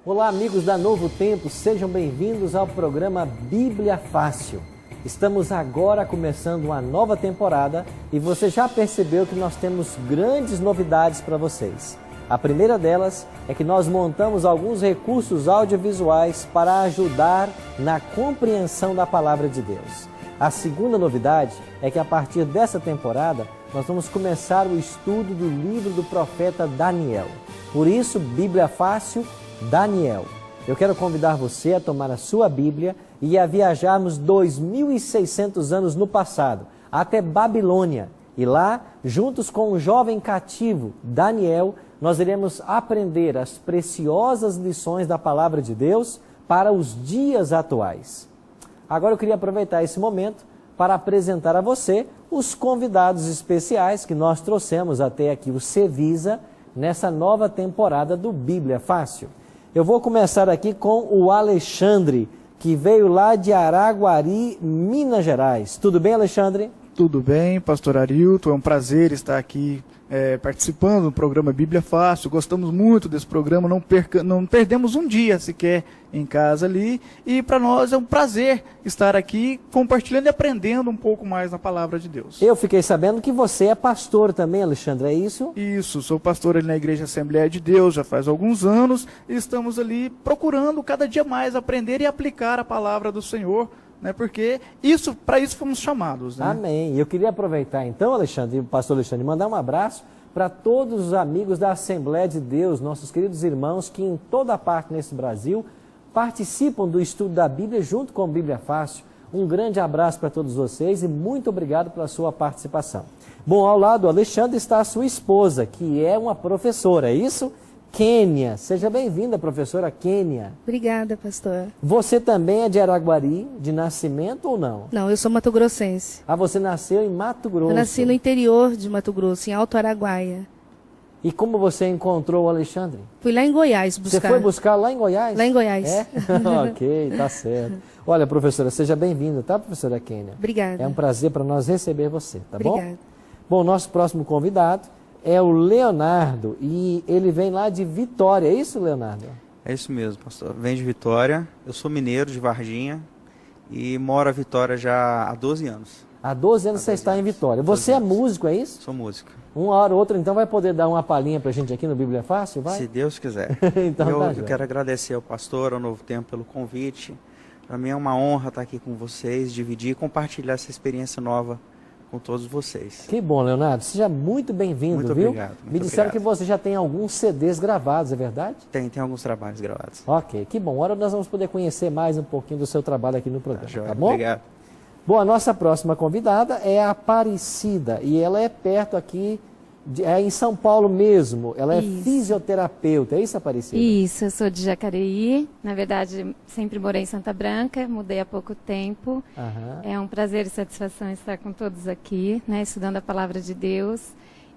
Olá, amigos da Novo Tempo, sejam bem-vindos ao programa Bíblia Fácil. Estamos agora começando uma nova temporada e você já percebeu que nós temos grandes novidades para vocês. A primeira delas é que nós montamos alguns recursos audiovisuais para ajudar na compreensão da Palavra de Deus. A segunda novidade é que a partir dessa temporada nós vamos começar o estudo do livro do profeta Daniel. Por isso, Bíblia Fácil, Daniel. Eu quero convidar você a tomar a sua Bíblia e a viajarmos 2.600 anos no passado, até Babilônia. E lá, juntos com o jovem cativo Daniel, nós iremos aprender as preciosas lições da Palavra de Deus para os dias atuais. Agora eu queria aproveitar esse momento para apresentar a você os convidados especiais que nós trouxemos até aqui, o Cevisa, nessa nova temporada do Bíblia Fácil. Eu vou começar aqui com o Alexandre, que veio lá de Araguari, Minas Gerais. Tudo bem, Alexandre? Tudo bem, pastor Arilton. É um prazer estar aqui participando do programa Bíblia Fácil. Gostamos muito desse programa, não perdemos um dia sequer em casa ali. E para nós é um prazer estar aqui compartilhando e aprendendo um pouco mais na Palavra de Deus. Eu fiquei sabendo que você é pastor também, Alexandre, é isso? Isso, sou pastor ali na Igreja Assembleia de Deus já faz alguns anos. E estamos ali procurando cada dia mais aprender e aplicar a Palavra do Senhor, né? Porque para isso fomos chamados, né? Amém. Eu queria aproveitar então, Alexandre, o pastor Alexandre, mandar um abraço para todos os amigos da Assembleia de Deus, nossos queridos irmãos que em toda parte nesse Brasil participam do estudo da Bíblia junto com a Bíblia Fácil. Um grande abraço para todos vocês e muito obrigado pela sua participação. Bom, ao lado do Alexandre está a sua esposa, que é uma professora, é isso? Kênia. Seja bem-vinda, professora Kênia. Obrigada, pastor. Você também é de Araguari, de nascimento ou não? Não, eu sou mato-grossense. Ah, você nasceu em Mato Grosso. Eu nasci no interior de Mato Grosso, em Alto Araguaia. E como você encontrou o Alexandre? Fui lá em Goiás buscar. Você foi buscar lá em Goiás? Lá em Goiás. É? Ok, tá certo. Olha, professora, seja bem-vinda, tá, professora Kênia? Obrigada. É um prazer para nós receber você, tá bom? Obrigada. Bom, nosso próximo convidado é o Leonardo e ele vem lá de Vitória, é isso, Leonardo? É isso mesmo, pastor. Vem de Vitória, eu sou mineiro de Varginha e moro em Vitória já há 12 anos. Há 12 anos você está em Vitória. Você é músico, é isso? Sou músico. Uma hora ou outra, então, vai poder dar uma palhinha pra gente aqui no Bíblia Fácil, vai? Se Deus quiser. Então, eu quero agradecer ao pastor, ao Novo Tempo, pelo convite. Para mim é uma honra estar aqui com vocês, dividir e compartilhar essa experiência nova com todos vocês. Que bom, Leonardo. Seja muito bem-vindo, viu? Muito obrigado. Me disseram que você já tem alguns CDs gravados, é verdade? Tem alguns trabalhos gravados. Ok, que bom. Agora nós vamos poder conhecer mais um pouquinho do seu trabalho aqui no programa, tá bom? Obrigado. Bom, a nossa próxima convidada é a Aparecida e ela é perto aqui, é em São Paulo mesmo. Ela é fisioterapeuta, é isso, Aparecida? Isso, eu sou de Jacareí. Na verdade, sempre morei em Santa Branca, mudei há pouco tempo. É um prazer e satisfação estar com todos aqui, né, estudando a Palavra de Deus.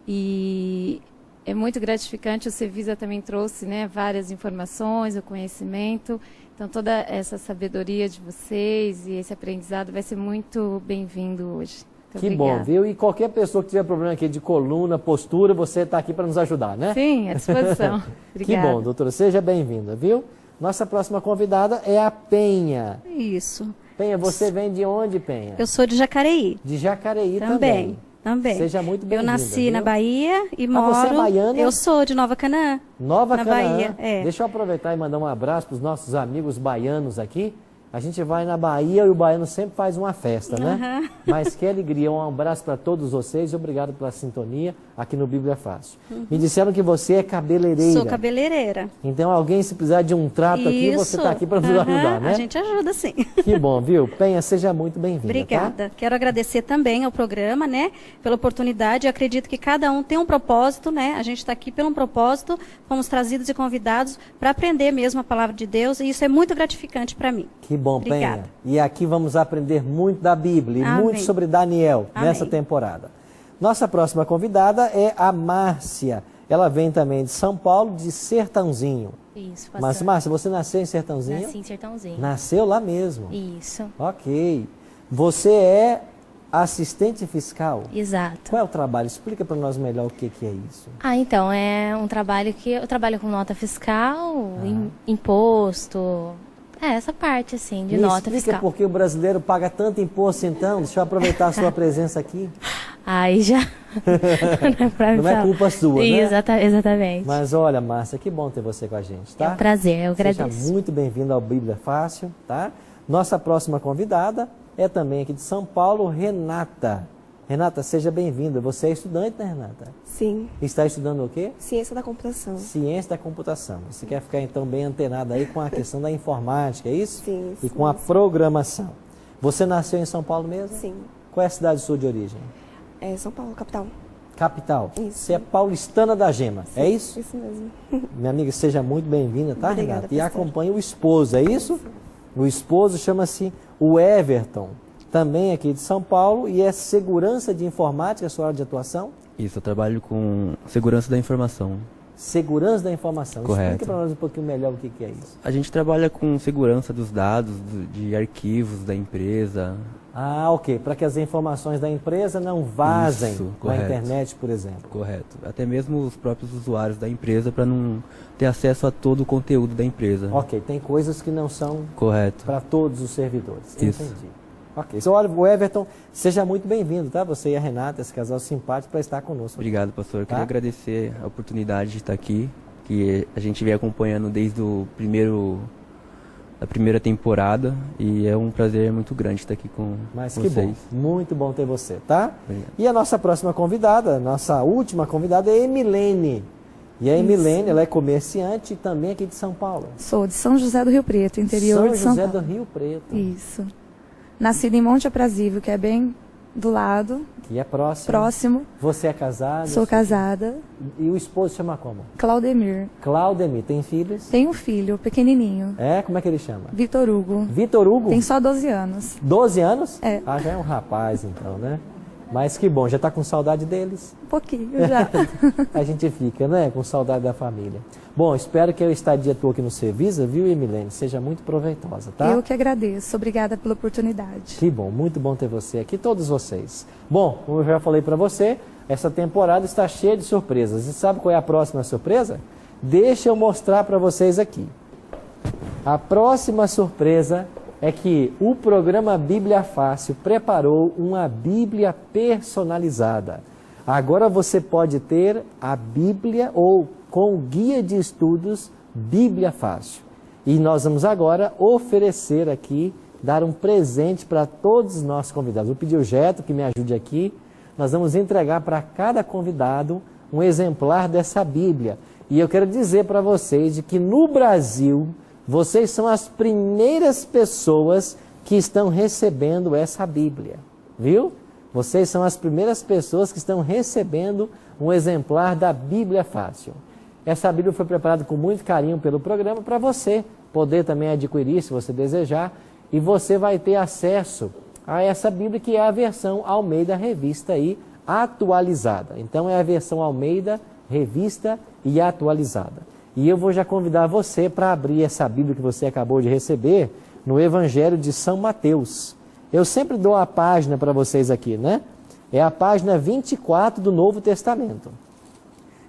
E é muito gratificante, o Cevisa também trouxe, né, várias informações, o conhecimento. Então, toda essa sabedoria de vocês e esse aprendizado vai ser muito bem-vindo hoje. Muito que obrigada. bom, viu? E qualquer pessoa que tiver problema aqui de coluna, postura, você está aqui para nos ajudar, né? Sim, à disposição. Que bom, doutora. Seja bem-vinda, viu? Nossa próxima convidada é a Penha. Isso. Penha, você vem de onde, Penha? Eu sou de Jacareí. De Jacareí também. Também. Seja muito bem-vinda. Eu nasci viu? na Bahia e moro... você é baiana? Eu sou de Nova Canaã. Nova na Canaã. Bahia, é. Deixa eu aproveitar e mandar um abraço para os nossos amigos baianos aqui. A gente vai na Bahia e o baiano sempre faz uma festa, né? Mas que alegria. Um abraço para todos vocês e obrigado pela sintonia aqui no Bíblia Fácil. Me disseram que você é cabeleireira. Sou cabeleireira. Então alguém, se precisar de um trato aqui, você está aqui para nos ajudar, né? A gente ajuda, sim. Que bom, viu? Penha, seja muito bem-vinda. Obrigada. Tá? Quero agradecer também ao programa, né? Pela oportunidade. Eu acredito que cada um tem um propósito, né? A gente está aqui pelo propósito. Fomos trazidos e convidados para aprender mesmo a palavra de Deus. E isso é muito gratificante para mim. Que bom, Obrigada. Penha. E aqui vamos aprender muito da Bíblia e Amém. muito sobre Daniel Amém. nessa temporada. Nossa próxima convidada é a Márcia. Ela vem também de São Paulo, de Sertãozinho. Isso, pastor. Mas, Márcia, você nasceu em Sertãozinho? Nasci em Sertãozinho. Nasceu lá mesmo? Isso. Ok. Você é assistente fiscal? Exato. Qual é o trabalho? Explica para nós melhor o que é isso. Então, é um trabalho que eu trabalho com nota fiscal, imposto, essa parte, assim, de Me nota explica fiscal. por que o brasileiro paga tanto imposto, então. Deixa eu aproveitar a sua presença aqui. Aí já... não é, pra Não é falar. culpa sua, né? Exatamente. Mas olha, Márcia, que bom ter você com a gente, tá? É um prazer, eu agradeço. Seja muito bem-vinda ao Bíblia Fácil, tá? Nossa próxima convidada é também aqui de São Paulo, Renata. Renata, seja bem-vinda. Você é estudante, né, Renata? Sim. Está estudando o quê? Ciência da computação. Ciência da computação. Você quer ficar, então, bem antenada aí com a questão da informática, é isso? Sim. E com a programação. Você nasceu em São Paulo mesmo? Sim. Qual é a cidade sua de origem? É São Paulo, capital. Capital. Isso. Você é paulistana da Gema, é isso? Isso mesmo. Minha amiga, seja muito bem-vinda, tá, Obrigada, Renata? E pastor. acompanhe o esposo, é isso? O esposo chama-se o Everton, também aqui de São Paulo, e é segurança de informática, a sua área de atuação? Isso, eu trabalho com segurança da informação. Segurança da informação. Correto. Explica para nós um pouquinho melhor o que é isso. A gente trabalha com segurança dos dados, de arquivos da empresa. Ah, ok. Para que as informações da empresa não vazem Isso, na correto. internet, por exemplo. Correto. Até mesmo os próprios usuários da empresa para não ter acesso a todo o conteúdo da empresa. Ok, tem coisas que não são Correto. para todos os servidores. Isso. Entendi. Ok. Então, olha, o Everton, seja muito bem-vindo, tá? Você e a Renata, esse casal simpático, para estar conosco. Obrigado, pastor. Eu Tá? queria agradecer a oportunidade de estar aqui, que a gente vem acompanhando desde a primeira temporada, e é um prazer muito grande estar aqui com Mas vocês. que bom, muito bom ter você, tá? Obrigado. E a nossa próxima convidada, nossa última convidada é a Emilene. E a Emilene, ela é comerciante e também aqui de São Paulo. Sou de São José do Rio Preto, interior de São José Paulo. do Rio Preto. Isso. Nascida em Monte Aprazível, que é bem do lado, Que é próximo. próximo. Você é casada? Sou casada. E o esposo chama como? Claudemir. Claudemir. Tem filhos? Tem um filho, pequenininho. É? Como é que ele chama? Vitor Hugo. Vitor Hugo? Tem só 12 anos. 12 anos? É. Ah, já é um rapaz então, né? Mas que bom, já está com saudade deles? Um pouquinho já. A gente fica, né? Com saudade da família. Bom, espero que a estadia tua aqui no Servisa, viu, Emilene, seja muito proveitosa, tá? Eu que agradeço. Obrigada pela oportunidade. Que bom, muito bom ter você aqui, todos vocês. Bom, como eu já falei para você, essa temporada está cheia de surpresas. E sabe qual é a próxima surpresa? Deixa eu mostrar para vocês aqui. A próxima surpresa é que o programa Bíblia Fácil preparou uma Bíblia personalizada. Agora você pode ter a Bíblia ou com o guia de estudos Bíblia Fácil. E nós vamos agora oferecer aqui, dar um presente para todos os nossos convidados. Vou pedir o Geto que me ajude aqui. Nós vamos entregar para cada convidado um exemplar dessa Bíblia. E eu quero dizer para vocês de que no Brasil, vocês são as primeiras pessoas que estão recebendo essa Bíblia, viu? Vocês são as primeiras pessoas que estão recebendo um exemplar da Bíblia Fácil. Essa Bíblia foi preparada com muito carinho pelo programa para você poder também adquirir, se você desejar, e você vai ter acesso a essa Bíblia que é a versão Almeida Revista aí, atualizada. Então é a versão Almeida Revista e atualizada. E eu vou já convidar você para abrir essa Bíblia que você acabou de receber no Evangelho de São Mateus. Eu sempre dou a página para vocês aqui, né? É a página 24 do Novo Testamento.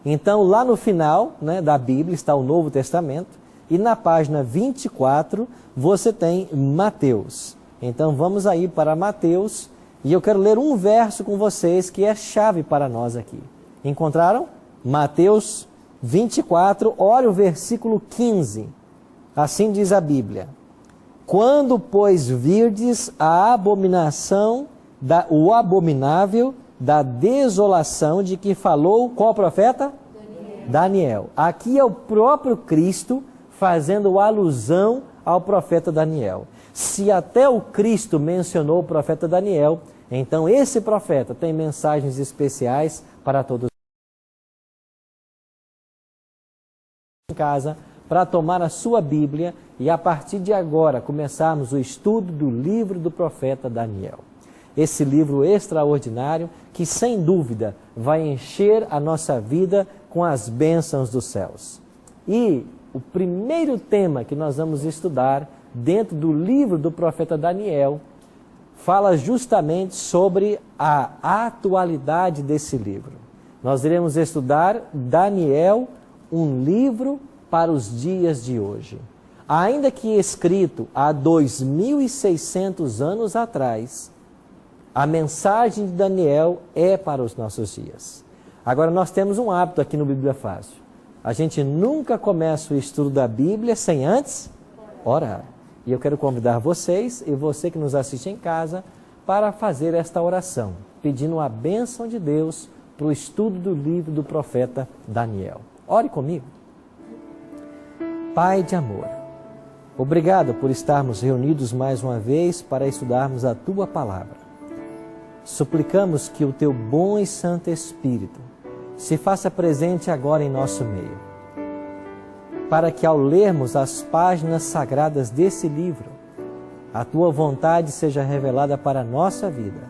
Então, lá no final, né, da Bíblia está o Novo Testamento e na página 24 você tem Mateus. Então, vamos aí para Mateus e eu quero ler um verso com vocês que é chave para nós aqui. Encontraram? Mateus 24, olha o versículo 15. Assim diz a Bíblia. Quando, pois, virdes a abominação, o abominável da desolação de que falou qual profeta? Daniel. Aqui é o próprio Cristo fazendo alusão ao profeta Daniel. Se até o Cristo mencionou o profeta Daniel, então esse profeta tem mensagens especiais para todos em casa, para tomar a sua Bíblia e a partir de agora começarmos o estudo do livro do profeta Daniel. Esse livro extraordinário que sem dúvida vai encher a nossa vida com as bênçãos dos céus. E o primeiro tema que nós vamos estudar dentro do livro do profeta Daniel fala justamente sobre a atualidade desse livro. Nós iremos estudar Daniel, um livro para os dias de hoje. Ainda que escrito há 2.600 anos atrás, a mensagem de Daniel é para os nossos dias. Agora, nós temos um hábito aqui no Bíblia Fácil. A gente nunca começa o estudo da Bíblia sem antes orar. E eu quero convidar vocês e você que nos assiste em casa para fazer esta oração, pedindo a bênção de Deus para o estudo do livro do profeta Daniel. Ore comigo. Pai de amor, obrigado por estarmos reunidos mais uma vez para estudarmos a Tua Palavra. Suplicamos que o Teu bom e santo Espírito se faça presente agora em nosso meio, para que ao lermos as páginas sagradas desse livro, a Tua vontade seja revelada para a nossa vida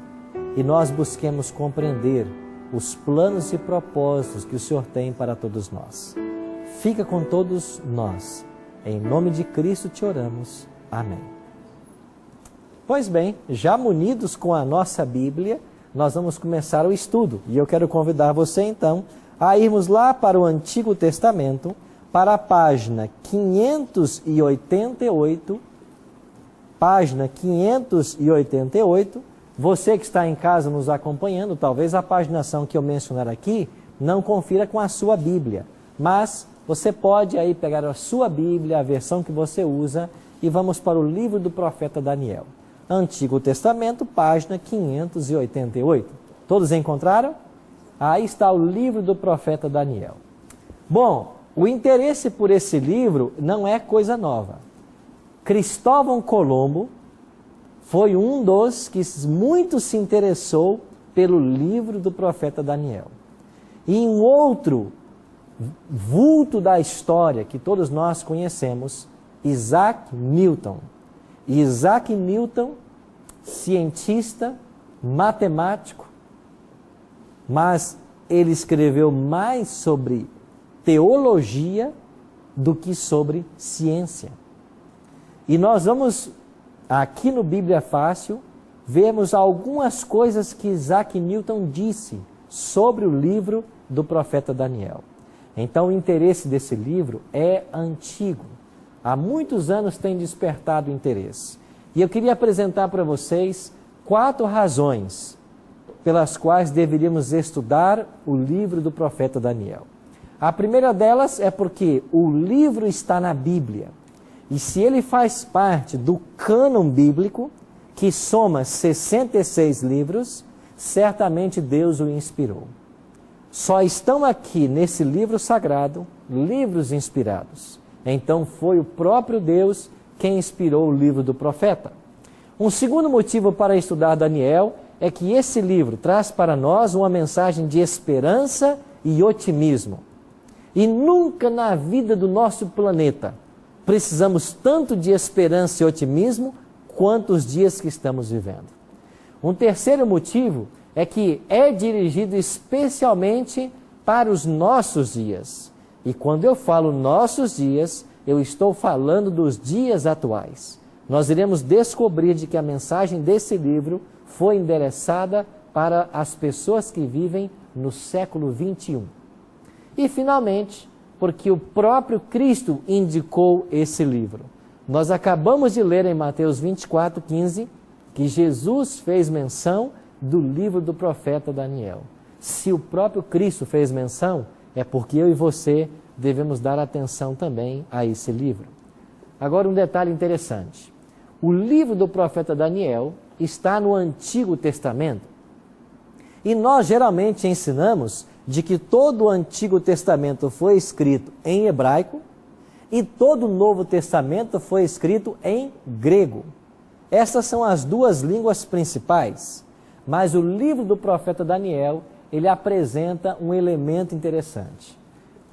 e nós busquemos compreender os planos e propósitos que o Senhor tem para todos nós. Fica com todos nós. Em nome de Cristo te oramos. Amém. Pois bem, já munidos com a nossa Bíblia, nós vamos começar o estudo. E eu quero convidar você então a irmos lá para o Antigo Testamento, para a página 588, página 588, você que está em casa nos acompanhando, talvez a paginação que eu mencionar aqui não confira com a sua Bíblia, mas você pode aí pegar a sua Bíblia, a versão que você usa, e vamos para o livro do profeta Daniel. Antigo Testamento, página 588. Todos encontraram? Aí está o livro do profeta Daniel. Bom, o interesse por esse livro não é coisa nova. Cristóvão Colombo foi um dos que muito se interessou pelo livro do profeta Daniel. E um outro vulto da história que todos nós conhecemos, Isaac Newton. Isaac Newton, cientista, matemático, mas ele escreveu mais sobre teologia do que sobre ciência. E nós vamos, aqui no Bíblia Fácil, vermos algumas coisas que Isaac Newton disse sobre o livro do profeta Daniel. Então o interesse desse livro é antigo. Há muitos anos tem despertado interesse. E eu queria apresentar para vocês 4 razões pelas quais deveríamos estudar o livro do profeta Daniel. A primeira delas é porque o livro está na Bíblia. E se ele faz parte do cânon bíblico, que soma 66 livros, certamente Deus o inspirou. Só estão aqui nesse livro sagrado livros inspirados. Então foi o próprio Deus quem inspirou o livro do profeta. Um segundo motivo para estudar Daniel é que esse livro traz para nós uma mensagem de esperança e otimismo. E nunca na vida do nosso planeta precisamos tanto de esperança e otimismo quanto os dias que estamos vivendo. Um terceiro motivo é que é dirigido especialmente para os nossos dias. E quando eu falo nossos dias, eu estou falando dos dias atuais. Nós iremos descobrir de que a mensagem desse livro foi endereçada para as pessoas que vivem no século 21. E, finalmente, porque o próprio Cristo indicou esse livro. Nós acabamos de ler em Mateus 24:15 que Jesus fez menção do livro do profeta Daniel. Se o próprio Cristo fez menção, é porque eu e você devemos dar atenção também a esse livro. Agora um detalhe interessante. O livro do profeta Daniel está no Antigo Testamento. E nós geralmente ensinamos de que todo o Antigo Testamento foi escrito em hebraico e todo o Novo Testamento foi escrito em grego. Essas são as duas línguas principais. Mas o livro do profeta Daniel, ele apresenta um elemento interessante.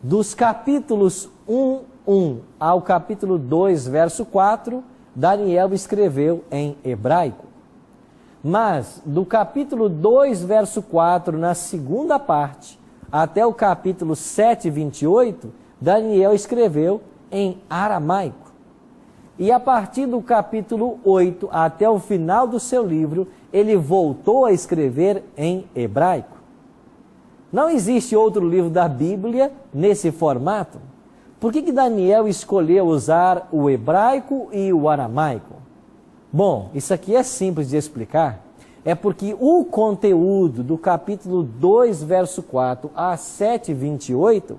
Dos capítulos 1 ao capítulo 2, verso 4, Daniel escreveu em hebraico. Mas do capítulo 2, verso 4, na segunda parte, até o capítulo 7, 28, Daniel escreveu em aramaico. E a partir do capítulo 8 até o final do seu livro, ele voltou a escrever em hebraico. Não existe outro livro da Bíblia nesse formato. Por que Daniel escolheu usar o hebraico e o aramaico? Bom, isso aqui é simples de explicar. É porque o conteúdo do capítulo 2, verso 4 a 7, 28,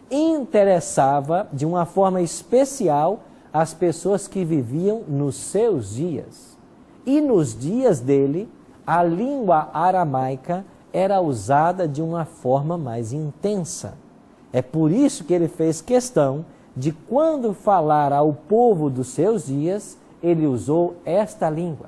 interessava de uma forma especial as pessoas que viviam nos seus dias. E nos dias dele, a língua aramaica era usada de uma forma mais intensa. É por isso que ele fez questão de, quando falar ao povo dos seus dias, ele usou esta língua.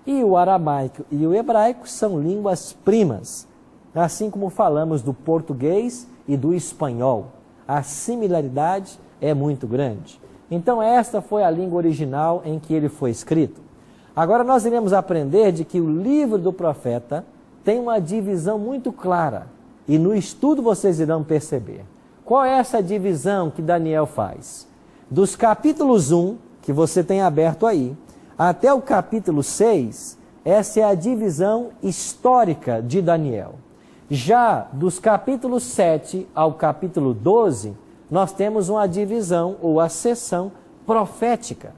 E o aramaico e o hebraico são línguas primas, assim como falamos do português e do espanhol. A similaridade é muito grande. Então esta foi a língua original em que ele foi escrito. Agora nós iremos aprender de que o livro do profeta tem uma divisão muito clara. E no estudo vocês irão perceber. Qual é essa divisão que Daniel faz? Dos capítulos 1, que você tem aberto aí, até o capítulo 6, essa é a divisão histórica de Daniel. Já dos capítulos 7 ao capítulo 12, nós temos uma divisão ou a seção profética.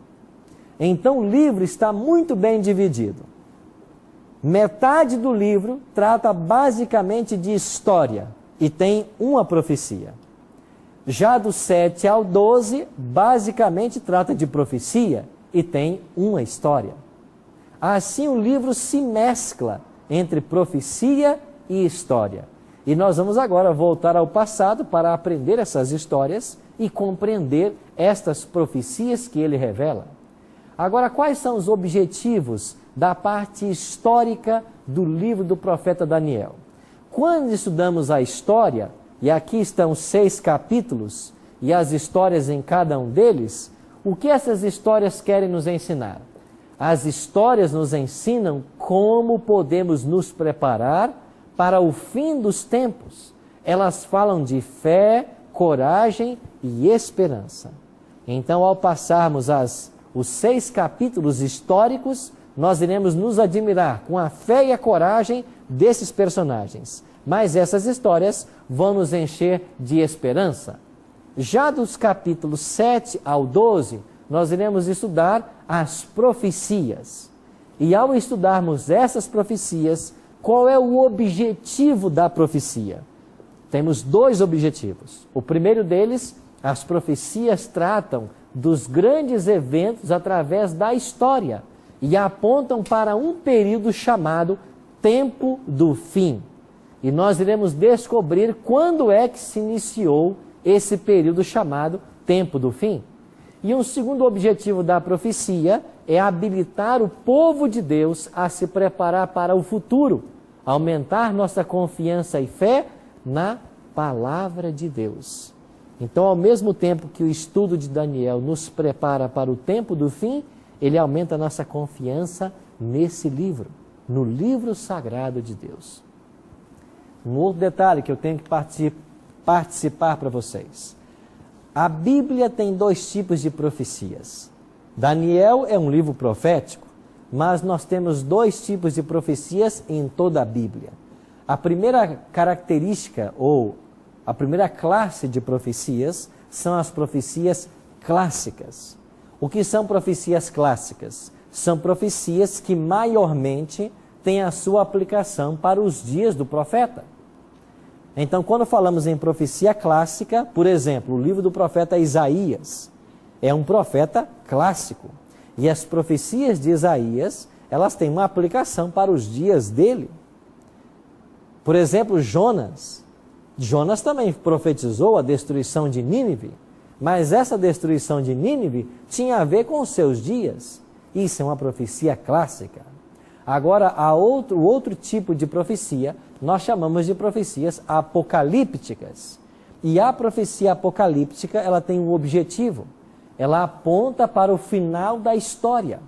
Então o livro está muito bem dividido. Metade do livro trata basicamente de história e tem uma profecia. Já do 7 ao 12, basicamente trata de profecia e tem uma história. Assim o livro se mescla entre profecia e história. E nós vamos agora voltar ao passado para aprender essas histórias e compreender estas profecias que ele revela. Agora, quais são os objetivos da parte histórica do livro do profeta Daniel? Quando estudamos a história, e aqui estão 6 capítulos, e as histórias em cada um deles, o que essas histórias querem nos ensinar? As histórias nos ensinam como podemos nos preparar para o fim dos tempos. Elas falam de fé, coragem e esperança. Então, ao passarmos os 6 capítulos históricos, nós iremos nos admirar com a fé e a coragem desses personagens. Mas essas histórias vão nos encher de esperança. Já dos capítulos 7 ao 12, nós iremos estudar as profecias. E ao estudarmos essas profecias, qual é o objetivo da profecia? Temos 2 objetivos. O primeiro deles, as profecias tratam dos grandes eventos através da história e apontam para um período chamado Tempo do Fim. E nós iremos descobrir quando é que se iniciou esse período chamado Tempo do Fim. E um segundo objetivo da profecia é habilitar o povo de Deus a se preparar para o futuro, aumentar nossa confiança e fé na palavra de Deus. Então, ao mesmo tempo que o estudo de Daniel nos prepara para o tempo do fim, ele aumenta a nossa confiança nesse livro, no livro sagrado de Deus. Um outro detalhe que eu tenho que participar para vocês. A Bíblia tem 2 tipos de profecias. Daniel é um livro profético, mas nós temos 2 tipos de profecias em toda a Bíblia. A primeira característica, ou a primeira classe de profecias, são as profecias clássicas. O que são profecias clássicas? São profecias que maiormente têm a sua aplicação para os dias do profeta. Então, quando falamos em profecia clássica, por exemplo, o livro do profeta Isaías é um profeta clássico. E as profecias de Isaías, elas têm uma aplicação para os dias dele. Por exemplo, Jonas. Jonas também profetizou a destruição de Nínive, mas essa destruição de Nínive tinha a ver com os seus dias. Isso é uma profecia clássica. Agora, há outro tipo de profecia, nós chamamos de profecias apocalípticas. E a profecia apocalíptica, ela tem um objetivo. Ela aponta para o final da história.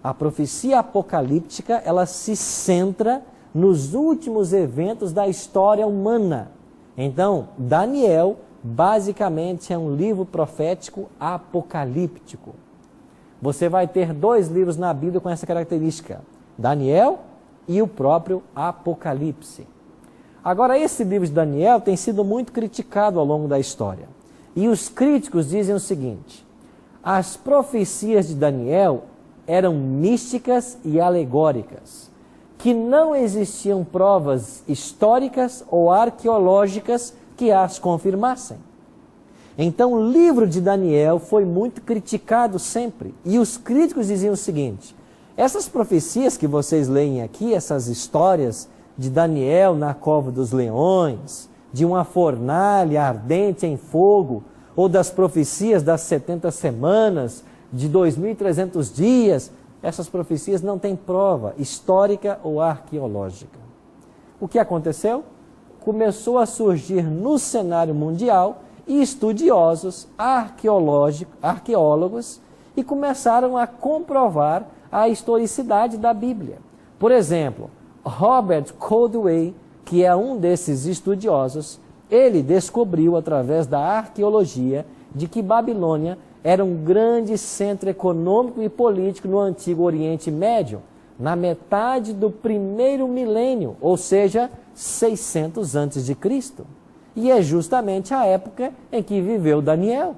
A profecia apocalíptica, ela se centra nos últimos eventos da história humana. Então, Daniel, basicamente, é um livro profético apocalíptico. Você vai ter 2 livros na Bíblia com essa característica. Daniel e o próprio Apocalipse. Agora, esse livro de Daniel tem sido muito criticado ao longo da história. E os críticos dizem o seguinte: as profecias de Daniel eram místicas e alegóricas, que não existiam provas históricas ou arqueológicas que as confirmassem. Então, o livro de Daniel foi muito criticado sempre. E os críticos diziam o seguinte: essas profecias que vocês leem aqui, essas histórias de Daniel na cova dos leões, de uma fornalha ardente em fogo, ou das profecias das 70 semanas, de 2.300 dias, essas profecias não têm prova histórica ou arqueológica. O que aconteceu? Começou a surgir no cenário mundial estudiosos, arqueólogos, e começaram a comprovar a historicidade da Bíblia. Por exemplo, Robert Caldwell, que é um desses estudiosos, ele descobriu através da arqueologia de que Babilônia era um grande centro econômico e político no Antigo Oriente Médio, na metade do 1º milênio, ou seja, 600 a.C. E é justamente a época em que viveu Daniel.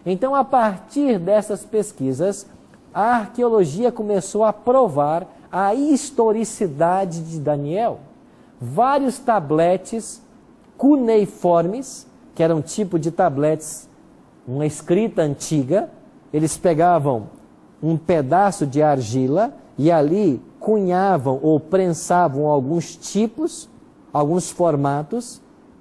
Então, a partir dessas pesquisas, a arqueologia começou a provar a historicidade de Daniel. Vários tabletes cuneiformes, que eram um tipo de tabletes, uma escrita antiga, eles pegavam um pedaço de argila e ali cunhavam ou prensavam alguns tipos, alguns formatos,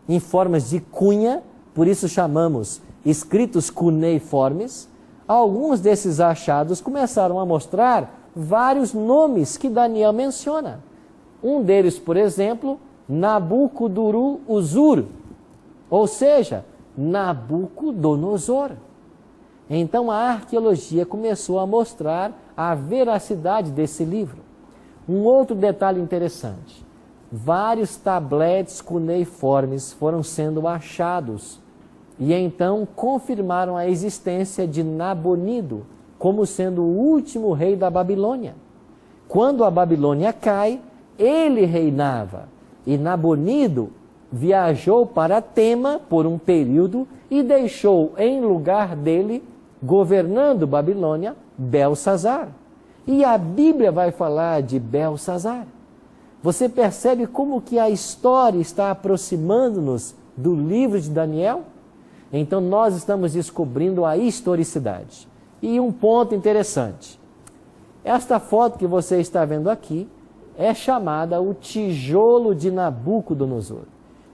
em formas de cunha, por isso chamamos escritos cuneiformes. Alguns desses achados começaram a mostrar vários nomes que Daniel menciona. Um deles, por exemplo, Nabucodonosor, ou seja, Nabucodonosor. Então a arqueologia começou a mostrar a veracidade desse livro. Um outro detalhe interessante: vários tabletes cuneiformes foram sendo achados e então confirmaram a existência de Nabonido como sendo o último rei da Babilônia. Quando a Babilônia cai, ele reinava, e Nabonido viajou para Tema por um período e deixou em lugar dele, governando Babilônia, Belsazar. E a Bíblia vai falar de Belsazar. Você percebe como que a história está aproximando-nos do livro de Daniel? Então nós estamos descobrindo a historicidade. E um ponto interessante: esta foto que você está vendo aqui é chamada o tijolo de Nabucodonosor.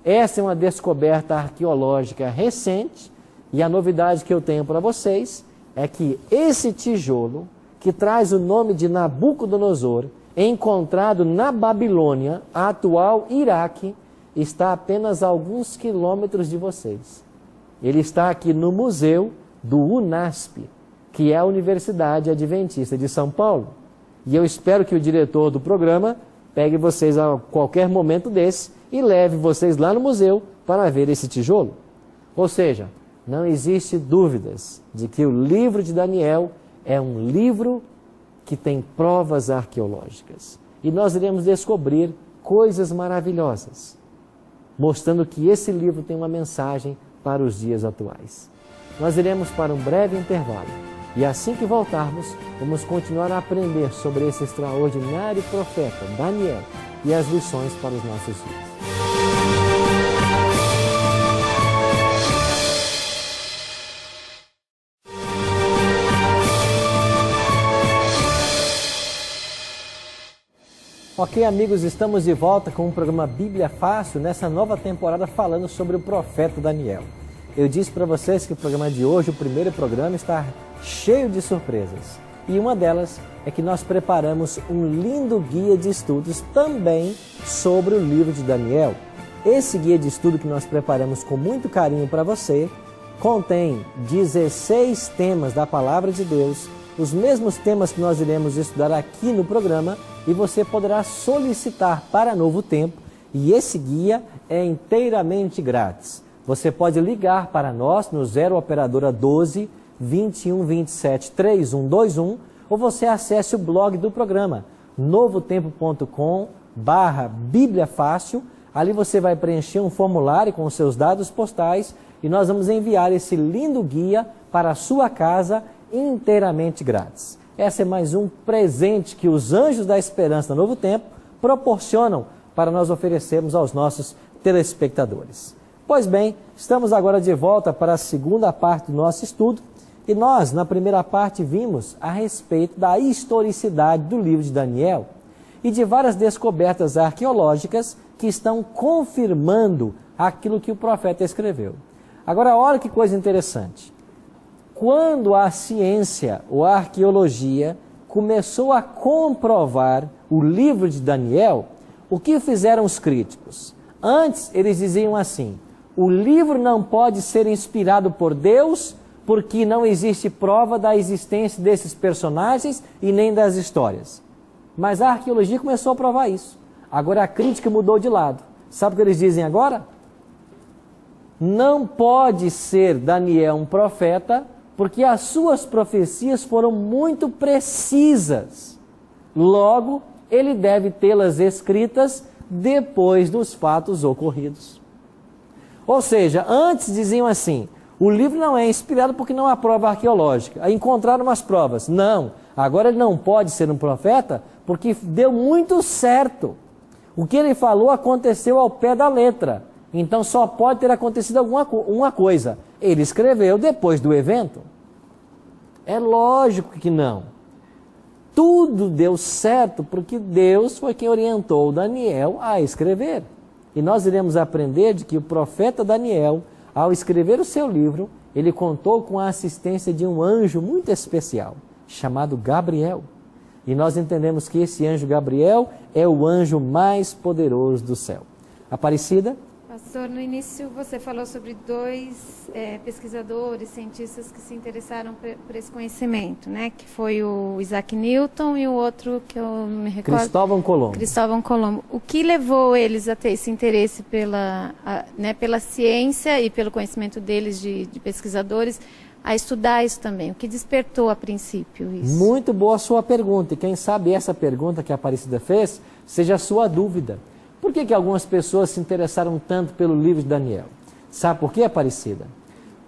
Essa é uma descoberta arqueológica recente, e a novidade que eu tenho para vocês é que esse tijolo, que traz o nome de Nabucodonosor, encontrado na Babilônia, atual Iraque, está apenas a alguns quilômetros de vocês. Ele está aqui no museu do UNASP, que é a Universidade Adventista de São Paulo. E eu espero que o diretor do programa pegue vocês a qualquer momento desse e leve vocês lá no museu para ver esse tijolo. Ou seja, não existe dúvidas de que o livro de Daniel é um livro que tem provas arqueológicas. E nós iremos descobrir coisas maravilhosas, mostrando que esse livro tem uma mensagem para os dias atuais. Nós iremos para um breve intervalo. E assim que voltarmos, vamos continuar a aprender sobre esse extraordinário profeta, Daniel, e as lições para os nossos dias. Ok, amigos, estamos de volta com o programa Bíblia Fácil, nessa nova temporada falando sobre o profeta Daniel. Eu disse para vocês que o programa de hoje, o primeiro programa, está cheio de surpresas. E uma delas é que nós preparamos um lindo guia de estudos também sobre o livro de Daniel. Esse guia de estudo que nós preparamos com muito carinho para você contém 16 temas da Palavra de Deus, os mesmos temas que nós iremos estudar aqui no programa, e você poderá solicitar para Novo Tempo, e esse guia é inteiramente grátis. Você pode ligar para nós no 0 operadora 12 21 27 3121, ou você acesse o blog do programa novotempo.com/Bíblia Fácil. Ali você vai preencher um formulário com os seus dados postais e nós vamos enviar esse lindo guia para a sua casa inteiramente grátis. Esse é mais um presente que os Anjos da Esperança da Novo Tempo proporcionam para nós oferecermos aos nossos telespectadores. Pois bem, estamos agora de volta para a segunda parte do nosso estudo e nós, na primeira parte, vimos a respeito da historicidade do livro de Daniel e de várias descobertas arqueológicas que estão confirmando aquilo que o profeta escreveu. Agora, olha que coisa interessante. Quando a ciência ou a arqueologia começou a comprovar o livro de Daniel, o que fizeram os críticos? Antes eles diziam assim: o livro não pode ser inspirado por Deus porque não existe prova da existência desses personagens e nem das histórias. Mas a arqueologia começou a provar isso. Agora a crítica mudou de lado. Sabe o que eles dizem agora? Não pode ser Daniel um profeta porque as suas profecias foram muito precisas. Logo, ele deve tê-las escritas depois dos fatos ocorridos. Ou seja, antes diziam assim: o livro não é inspirado porque não há prova arqueológica. Aí encontraram umas provas. Não, agora ele não pode ser um profeta porque deu muito certo. O que ele falou aconteceu ao pé da letra. Então só pode ter acontecido uma coisa: ele escreveu depois do evento. É lógico que não. Tudo deu certo porque Deus foi quem orientou Daniel a escrever. E nós iremos aprender de que o profeta Daniel, ao escrever o seu livro, ele contou com a assistência de um anjo muito especial, chamado Gabriel. E nós entendemos que esse anjo Gabriel é o anjo mais poderoso do céu. Aparecida? Pastor, no início você falou sobre dois pesquisadores, cientistas que se interessaram por esse conhecimento, né? Que foi o Isaac Newton e o outro que eu me recordo... Cristóvão Colombo. Cristóvão Colombo. O que levou eles a ter esse interesse pela ciência e pelo conhecimento deles de pesquisadores a estudar isso também? O que despertou a princípio isso? Muito boa a sua pergunta. E quem sabe essa pergunta que a Aparecida fez seja a sua dúvida. Por que algumas pessoas se interessaram tanto pelo livro de Daniel? Sabe por quê, Aparecida?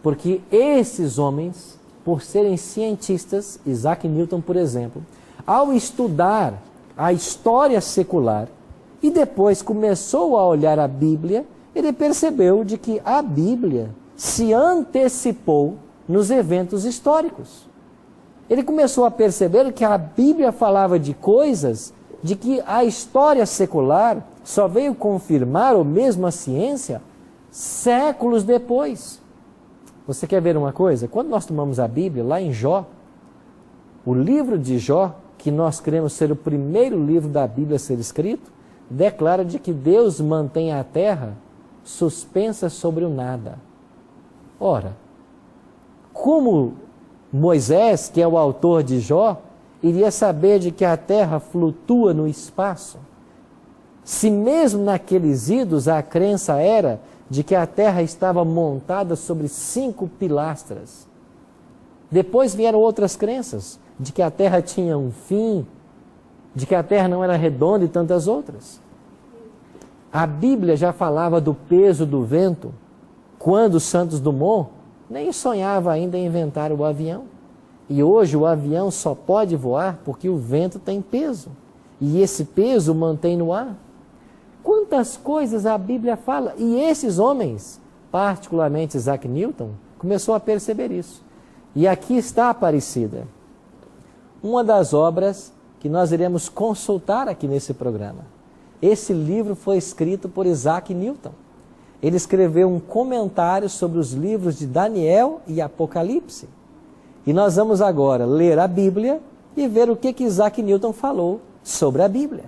Porque esses homens, por serem cientistas, Isaac Newton, por exemplo, ao estudar a história secular e depois começou a olhar a Bíblia, ele percebeu de que a Bíblia se antecipou nos eventos históricos. Ele começou a perceber que a Bíblia falava de coisas de que a história secular só veio confirmar, ou mesmo a ciência, séculos depois. Você quer ver uma coisa? Quando nós tomamos a Bíblia, lá em Jó, o livro de Jó, que nós cremos ser o primeiro livro da Bíblia a ser escrito, declara de que Deus mantém a terra suspensa sobre o nada. Ora, como Moisés, que é o autor de Jó, iria saber de que a terra flutua no espaço? Se mesmo naqueles idos a crença era de que a terra estava montada sobre 5 pilastras. Depois vieram outras crenças, de que a terra tinha um fim, de que a terra não era redonda e tantas outras. A Bíblia já falava do peso do vento, quando Santos Dumont nem sonhava ainda em inventar o avião. E hoje o avião só pode voar porque o vento tem peso. E esse peso o mantém no ar. Quantas coisas a Bíblia fala. E esses homens, particularmente Isaac Newton, começou a perceber isso. E aqui está, Aparecida, uma das obras que nós iremos consultar aqui nesse programa. Esse livro foi escrito por Isaac Newton. Ele escreveu um comentário sobre os livros de Daniel e Apocalipse. E nós vamos agora ler a Bíblia e ver o que Isaac Newton falou sobre a Bíblia.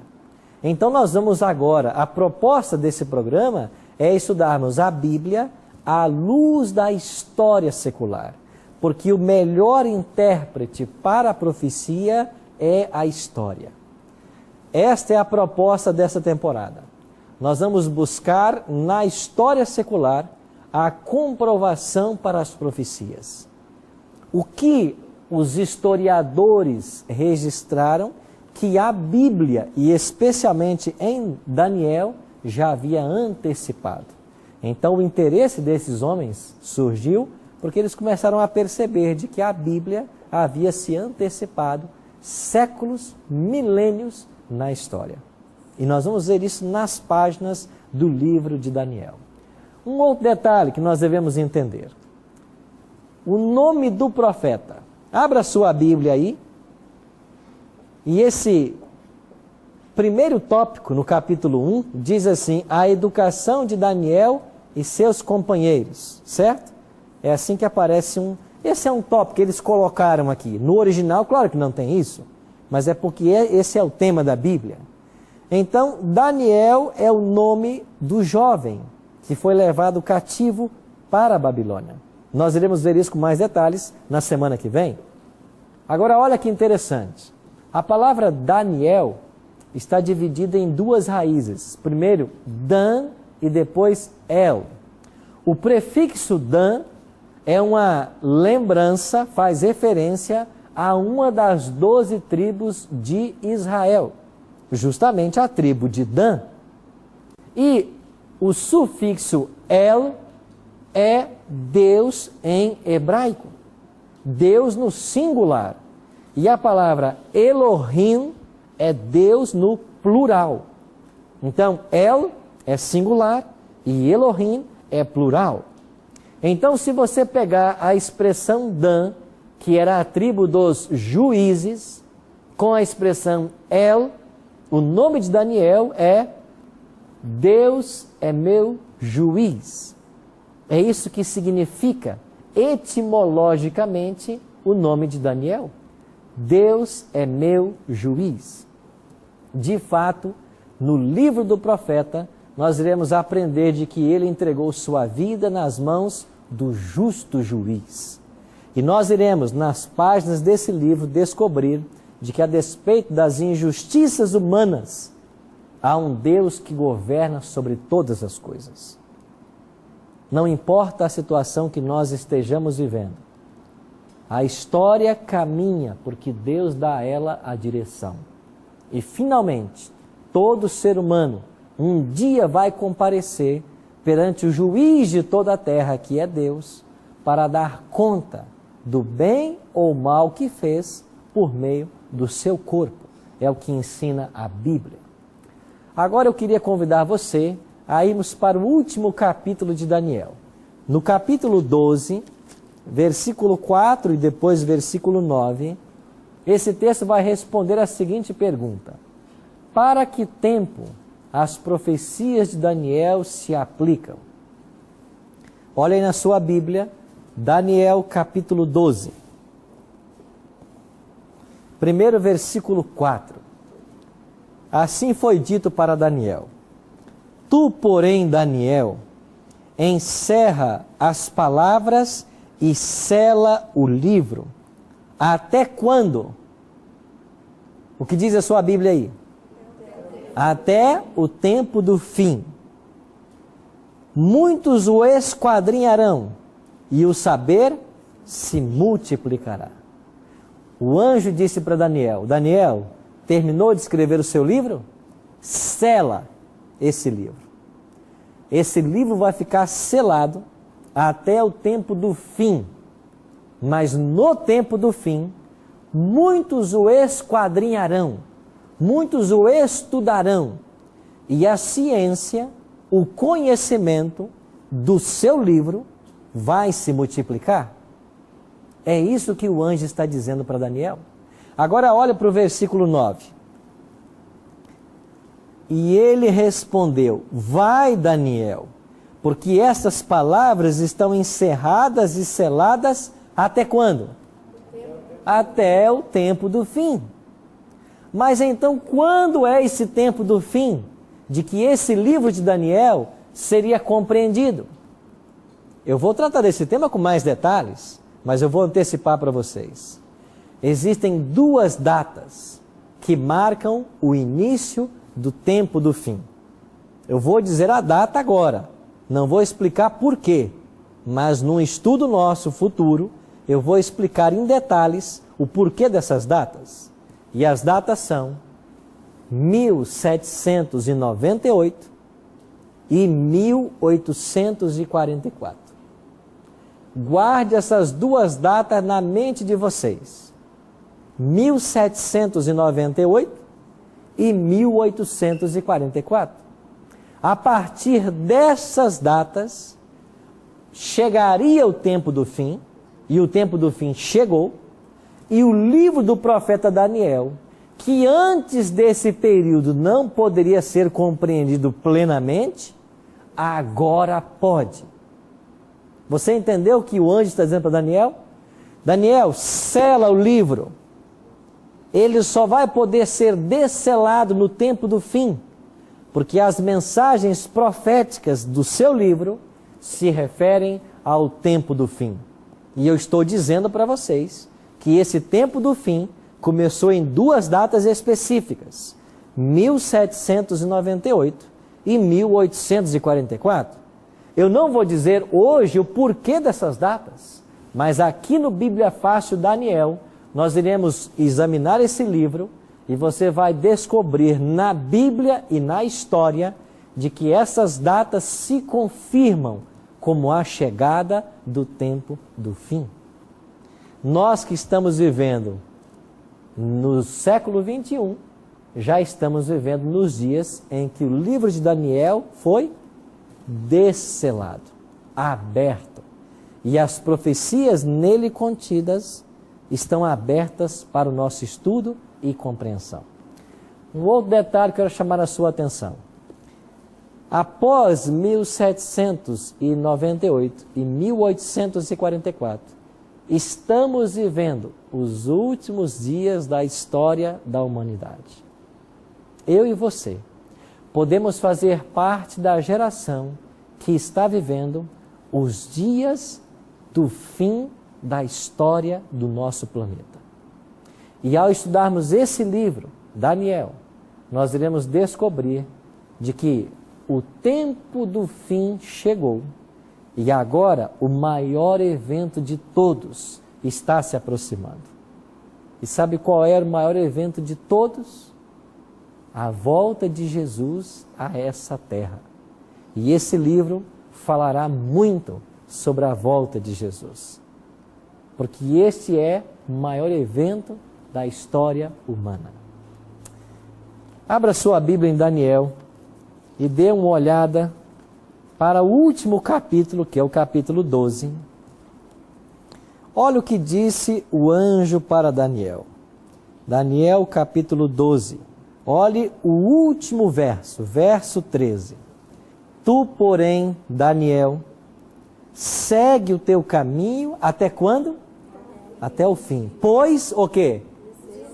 Então nós vamos agora, a proposta desse programa é estudarmos a Bíblia à luz da história secular. Porque o melhor intérprete para a profecia é a história. Esta é a proposta dessa temporada. Nós vamos buscar na história secular a comprovação para as profecias. O que os historiadores registraram que a Bíblia, e especialmente em Daniel, já havia antecipado. Então o interesse desses homens surgiu porque eles começaram a perceber de que a Bíblia havia se antecipado séculos, milênios na história. E nós vamos ver isso nas páginas do livro de Daniel. Um outro detalhe que nós devemos entender. O nome do profeta. Abra sua Bíblia aí. E esse primeiro tópico, no capítulo 1, diz assim: a educação de Daniel e seus companheiros. Certo? É assim que aparece um... Esse é um tópico que eles colocaram aqui. No original, claro que não tem isso, mas é porque esse é o tema da Bíblia. Então, Daniel é o nome do jovem que foi levado cativo para a Babilônia. Nós iremos ver isso com mais detalhes na semana que vem. Agora, olha que interessante. A palavra Daniel está dividida em duas raízes. Primeiro, Dan e depois El. O prefixo Dan é uma lembrança, faz referência a uma das 12 tribos de Israel, justamente a tribo de Dan. E o sufixo El é Deus em hebraico, Deus no singular. E a palavra Elohim é Deus no plural. Então, El é singular e Elohim é plural. Então, se você pegar a expressão Dan, que era a tribo dos juízes, com a expressão El, o nome de Daniel é Deus é meu juiz. É isso que significa etimologicamente o nome de Daniel. Deus é meu juiz. De fato, no livro do profeta, nós iremos aprender de que ele entregou sua vida nas mãos do justo juiz. E nós iremos, nas páginas desse livro, descobrir de que, a despeito das injustiças humanas, há um Deus que governa sobre todas as coisas. Não importa a situação que nós estejamos vivendo, a história caminha porque Deus dá a ela a direção. E, finalmente, todo ser humano um dia vai comparecer perante o juiz de toda a terra, que é Deus, para dar conta do bem ou mal que fez por meio do seu corpo. É o que ensina a Bíblia. Agora eu queria convidar você a irmos para o último capítulo de Daniel. No capítulo 12, versículo 4 e depois versículo 9, esse texto vai responder a seguinte pergunta: para que tempo as profecias de Daniel se aplicam? Olhem na sua Bíblia, Daniel capítulo 12. Primeiro versículo 4. Assim foi dito para Daniel: tu, porém, Daniel, encerra as palavras e sela o livro. Até quando? O que diz a sua Bíblia aí? Até o tempo do fim. Muitos o esquadrinharão, e o saber se multiplicará. O anjo disse para Daniel: Daniel, terminou de escrever o seu livro? Sela esse livro. Esse livro vai ficar selado até o tempo do fim. Mas no tempo do fim, muitos o esquadrinharão, muitos o estudarão, e a ciência, o conhecimento do seu livro vai se multiplicar. É isso que o anjo está dizendo para Daniel. Agora olha para o versículo 9. E ele respondeu: vai, Daniel, porque essas palavras estão encerradas e seladas até quando? Até o tempo do fim. Mas então, quando é esse tempo do fim, de que esse livro de Daniel seria compreendido? Eu vou tratar desse tema com mais detalhes, mas eu vou antecipar para vocês. Existem duas datas que marcam o início do tempo do fim. Eu vou dizer a data agora, não vou explicar por quê, mas num estudo nosso futuro, eu vou explicar em detalhes o porquê dessas datas. E as datas são 1798 e 1844. Guarde essas duas datas na mente de vocês. 1798 e 1844. A partir dessas datas, chegaria o tempo do fim, e o tempo do fim chegou, e o livro do profeta Daniel, que antes desse período não poderia ser compreendido plenamente, agora pode. Você entendeu o que o anjo está dizendo para Daniel? Daniel, sela o livro. Ele só vai poder ser desselado no tempo do fim, porque as mensagens proféticas do seu livro se referem ao tempo do fim. E eu estou dizendo para vocês que esse tempo do fim começou em duas datas específicas, 1798 e 1844. Eu não vou dizer hoje o porquê dessas datas, mas aqui no Bíblia Fácil Daniel, nós iremos examinar esse livro e você vai descobrir na Bíblia e na história de que essas datas se confirmam como a chegada do tempo do fim. Nós que estamos vivendo no século 21, já estamos vivendo nos dias em que o livro de Daniel foi desselado, aberto, e as profecias nele contidas estão abertas para o nosso estudo e compreensão. Um outro detalhe que eu quero chamar a sua atenção. Após 1798 e 1844, estamos vivendo os últimos dias da história da humanidade. Eu e você podemos fazer parte da geração que está vivendo os dias do fim da história do nosso planeta. E ao estudarmos esse livro, Daniel, nós iremos descobrir de que o tempo do fim chegou e agora o maior evento de todos está se aproximando. E sabe qual era o maior evento de todos? A volta de Jesus a essa terra. E esse livro falará muito sobre a volta de Jesus. Porque este é o maior evento da história humana. Abra sua Bíblia em Daniel e dê uma olhada para o último capítulo, que é o capítulo 12. Olha o que disse o anjo para Daniel. Daniel, capítulo 12. Olhe o último verso, verso 13. Tu, porém, Daniel, segue o teu caminho até quando? Até o fim. Pois o quê?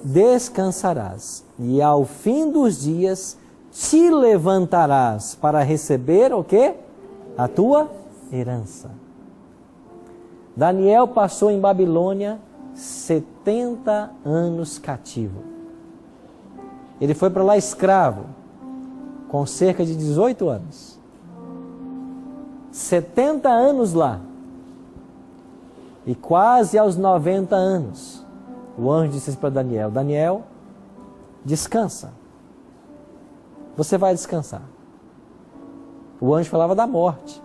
Descansarás. E ao fim dos dias te levantarás para receber o quê? A tua herança. Daniel passou em Babilônia 70 anos cativo. Ele foi para lá escravo, com cerca de 18 anos. 70 anos lá. E quase aos 90 anos, o anjo disse para Daniel: Daniel, descansa. Você vai descansar. O anjo falava da morte.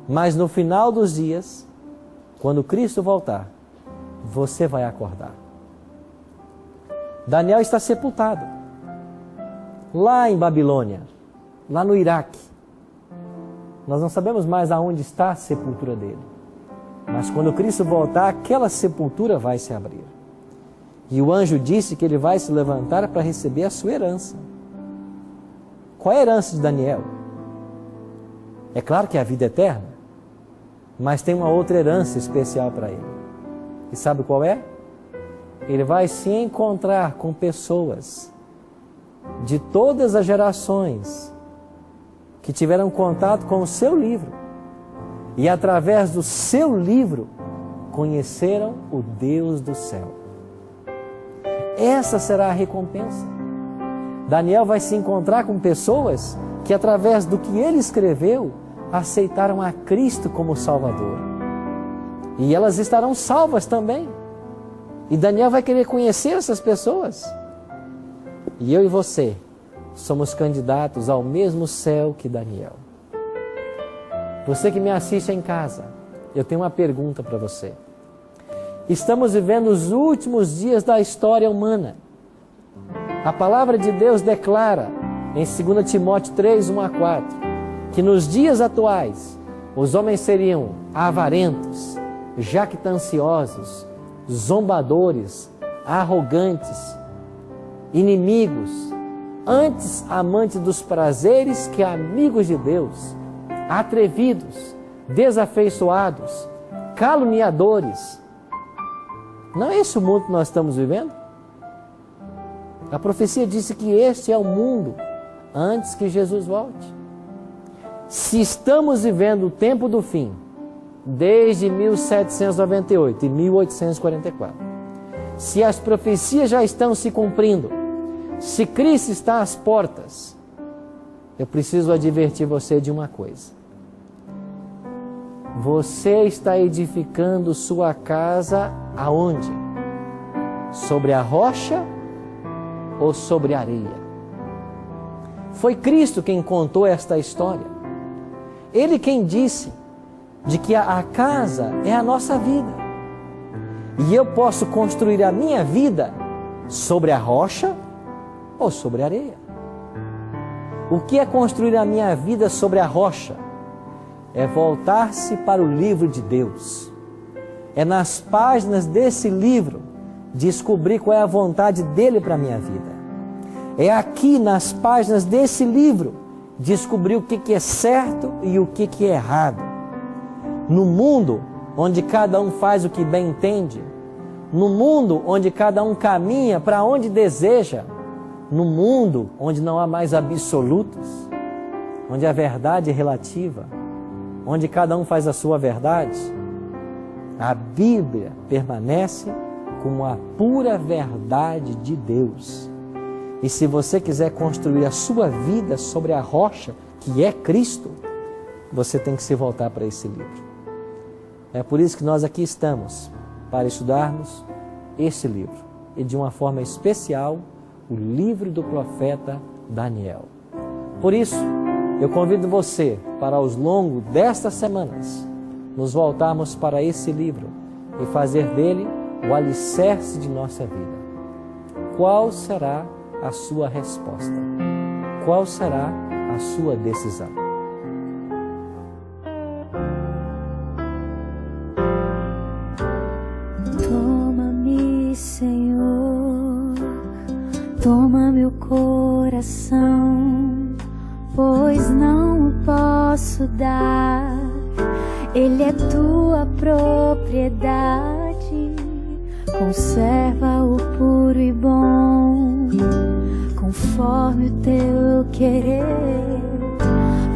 Mas no final dos dias, quando Cristo voltar, você vai acordar. Daniel está sepultado lá em Babilônia, lá no Iraque. Nós não sabemos mais aonde está a sepultura dele. Mas quando Cristo voltar, aquela sepultura vai se abrir. E o anjo disse que ele vai se levantar para receber a sua herança. Qual é a herança de Daniel? É claro que é a vida eterna, mas tem uma outra herança especial para ele. E sabe qual é? Ele vai se encontrar com pessoas de todas as gerações que tiveram contato com o seu livro e através do seu livro conheceram o Deus do céu. Essa será a recompensa. Daniel vai se encontrar com pessoas que através do que ele escreveu aceitaram a Cristo como Salvador. E elas estarão salvas também. E Daniel vai querer conhecer essas pessoas. E eu e você somos candidatos ao mesmo céu que Daniel. Você que me assiste em casa, eu tenho uma pergunta para você. Estamos vivendo os últimos dias da história humana. A palavra de Deus declara em 2 Timóteo 3, 1 a 4, que nos dias atuais os homens seriam avarentos, jactanciosos, zombadores, arrogantes, inimigos, antes amantes dos prazeres que amigos de Deus, atrevidos, desafeiçoados, caluniadores. Não é esse o mundo que nós estamos vivendo? A profecia disse que este é o mundo antes que Jesus volte. Se estamos vivendo o tempo do fim, desde 1798 e 1844, se as profecias já estão se cumprindo, se Cristo está às portas, eu preciso advertir você de uma coisa. Você está edificando sua casa aonde? Sobre a rocha ou sobre a areia? Foi Cristo quem contou esta história. Ele quem disse de que a casa é a nossa vida. E eu posso construir a minha vida sobre a rocha ou sobre a areia. O que é construir a minha vida sobre a rocha? É voltar-se para o livro de Deus. É nas páginas desse livro descobrir qual é a vontade dele para a minha vida. É aqui nas páginas desse livro descobrir o que é certo e o que é errado. No mundo onde cada um faz o que bem entende, no mundo onde cada um caminha para onde deseja, no mundo onde não há mais absolutos, onde a verdade é relativa, onde cada um faz a sua verdade, a Bíblia permanece como a pura verdade de Deus. E se você quiser construir a sua vida sobre a rocha, que é Cristo, você tem que se voltar para esse livro. É por isso que nós aqui estamos, para estudarmos esse livro. E de uma forma especial, o livro do profeta Daniel. Por isso, eu convido você para, ao longo destas semanas, nos voltarmos para esse livro e fazer dele o alicerce de nossa vida. Qual será a sua resposta? Qual será a sua decisão? Toma-me, Senhor, toma meu coração, pois não o posso dar, ele é tua propriedade. Conserva-o puro e bom, conforme o teu querer,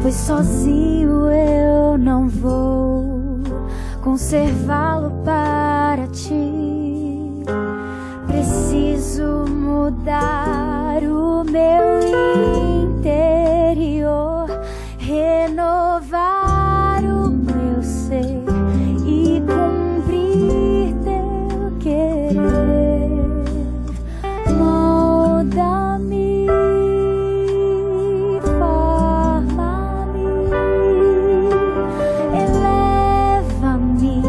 pois sozinho eu não vou conservá-lo para ti. Preciso mudar o meu interior, renovar o meu ser e cumprir teu querer. Molda-me, forma-me, eleva-me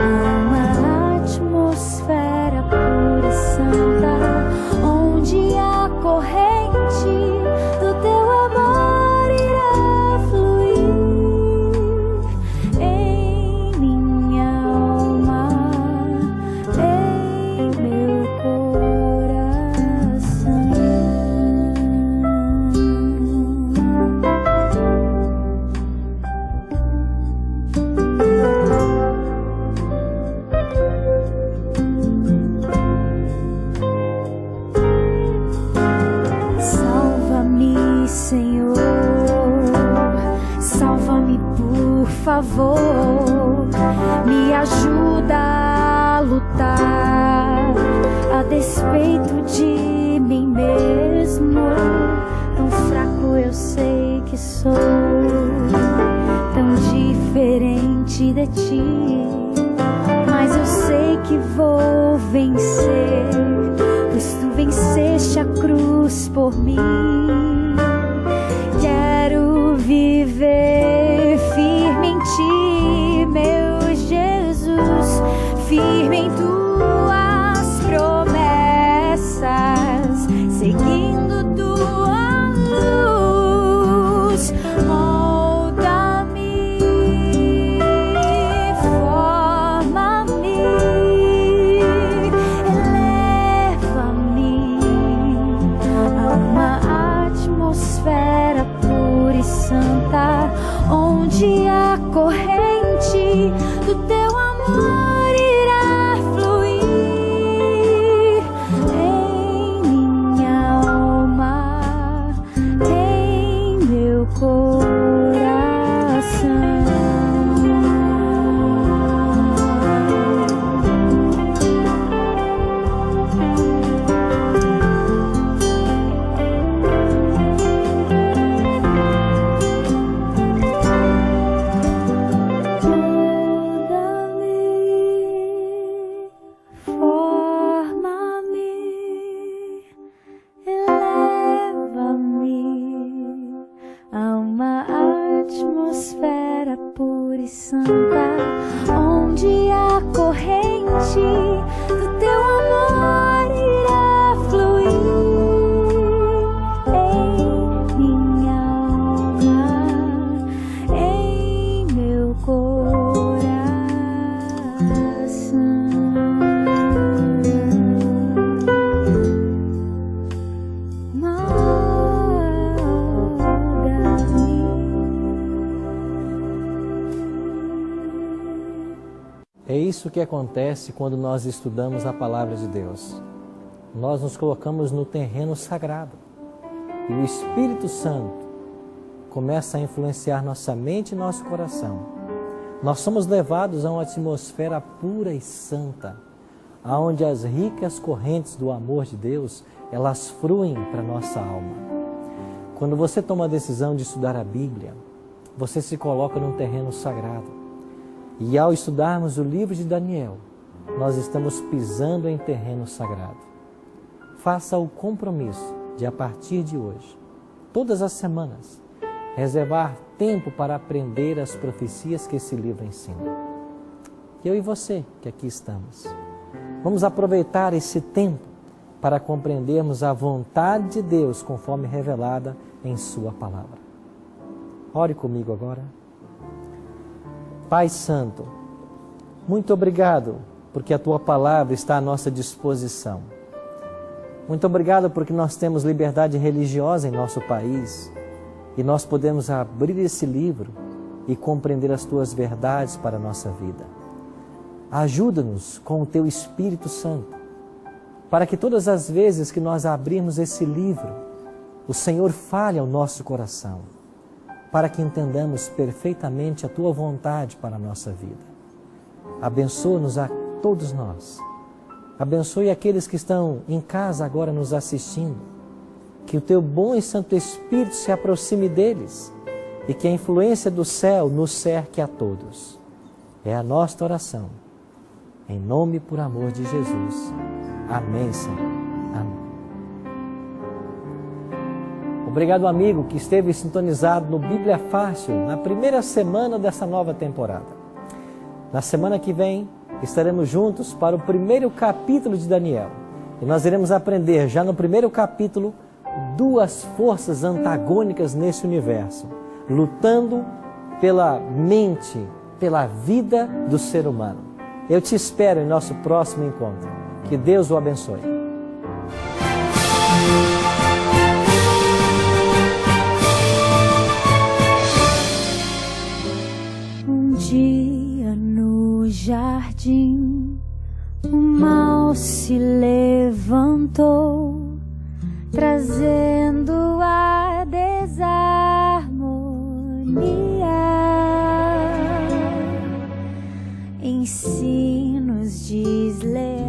a uma atmosfera pura e santa, onde há correr ajuda a lutar a despeito de mim mesmo. Tão fraco eu sei que sou, tão diferente de ti, mas eu sei que vou vencer, pois tu venceste a cruz por mim. Quero viver firme em ti, meu Jesus, firme em tuas promessas, seguindo tua luz. Molda-me, forma-me, eleva-me a uma atmosfera pura e santa, onde a corrente do teu amor irá fluir em minha alma, em meu coração. É isso que acontece quando nós estudamos a Palavra de Deus. Nós nos colocamos no terreno sagrado e o Espírito Santo começa a influenciar nossa mente e nosso coração. Nós somos levados a uma atmosfera pura e santa, onde as ricas correntes do amor de Deus, elas fluem para a nossa alma. Quando você toma a decisão de estudar a Bíblia, você se coloca num terreno sagrado. E ao estudarmos o livro de Daniel, nós estamos pisando em terreno sagrado. Faça o compromisso de, a partir de hoje, todas as semanas, reservar tempo para aprender as profecias que esse livro ensina. Eu e você, que aqui estamos, vamos aproveitar esse tempo para compreendermos a vontade de Deus conforme revelada em Sua Palavra. Ore comigo agora. Pai Santo, muito obrigado porque a Tua Palavra está à nossa disposição. Muito obrigado porque nós temos liberdade religiosa em nosso país e nós podemos abrir esse livro e compreender as Tuas verdades para a nossa vida. Ajuda-nos com o Teu Espírito Santo, para que todas as vezes que nós abrirmos esse livro, o Senhor fale ao nosso coração, para que entendamos perfeitamente a Tua vontade para a nossa vida. Abençoa-nos a todos nós. Abençoe aqueles que estão em casa agora nos assistindo. Que o Teu bom e Santo Espírito se aproxime deles e que a influência do céu nos cerque a todos. É a nossa oração. Em nome e por amor de Jesus. Amém, Senhor. Amém. Obrigado, amigo, que esteve sintonizado no Bíblia Fácil, na primeira semana dessa nova temporada. Na semana que vem, estaremos juntos para o primeiro capítulo de Daniel. E nós iremos aprender, já no primeiro capítulo, duas forças antagônicas nesse universo, lutando pela mente, pela vida do ser humano. Eu te espero em nosso próximo encontro. Que Deus o abençoe. Um dia no jardim, o mal se levantou, trazendo a desarmonia. Em ensinos desleais,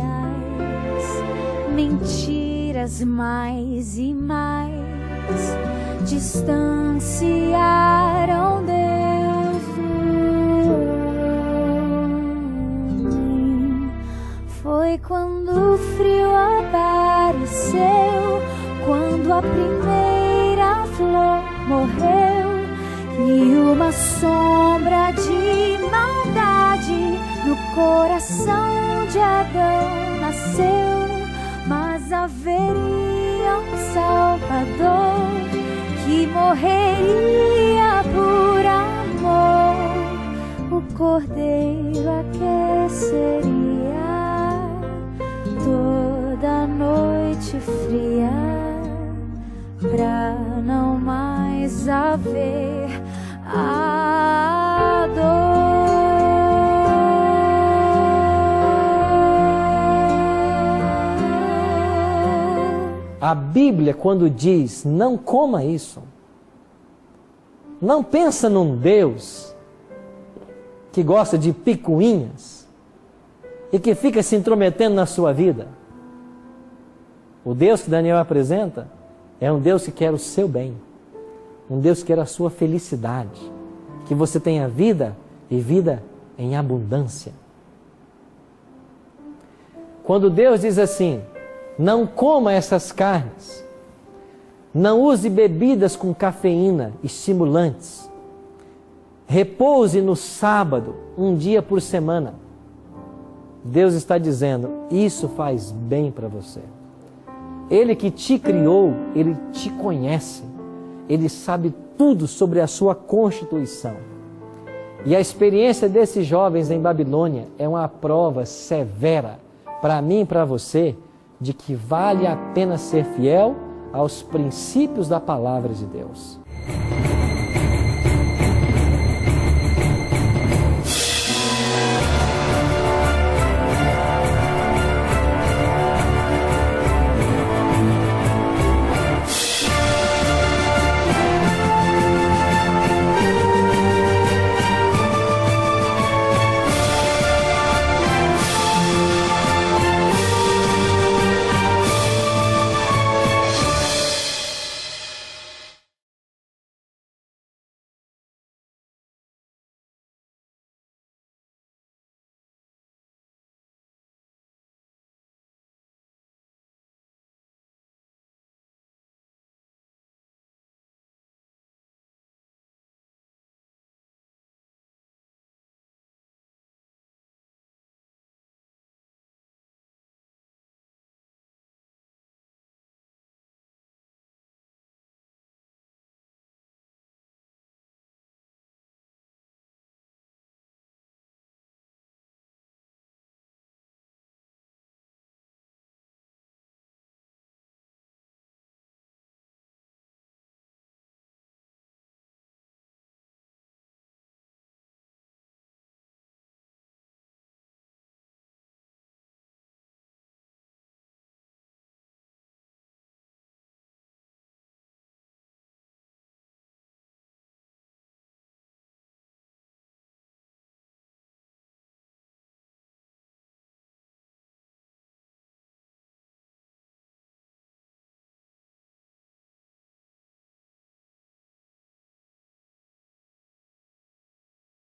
mentiras mais e mais distanciaram Deus do homem. Foi quando o frio apareceu, quando a primeira flor morreu, e uma sombra de maldade no coração de Adão nasceu. Mas haveria um Salvador que morreria por amor. O Cordeiro aqueceria toda noite fria, pra não mais haver a dor. A Bíblia, quando diz não coma isso, não pensa num Deus que gosta de picuinhas e que fica se intrometendo na sua vida. O Deus que Daniel apresenta é um Deus que quer o seu bem, um Deus que quer a sua felicidade, que você tenha vida e vida em abundância. Quando Deus diz assim, não coma essas carnes, não use bebidas com cafeína, estimulantes, repouse no sábado, um dia por semana, Deus está dizendo, isso faz bem para você. Ele que te criou, Ele te conhece, Ele sabe tudo sobre a sua constituição. E a experiência desses jovens em Babilônia é uma prova severa para mim e para você de que vale a pena ser fiel aos princípios da palavra de Deus.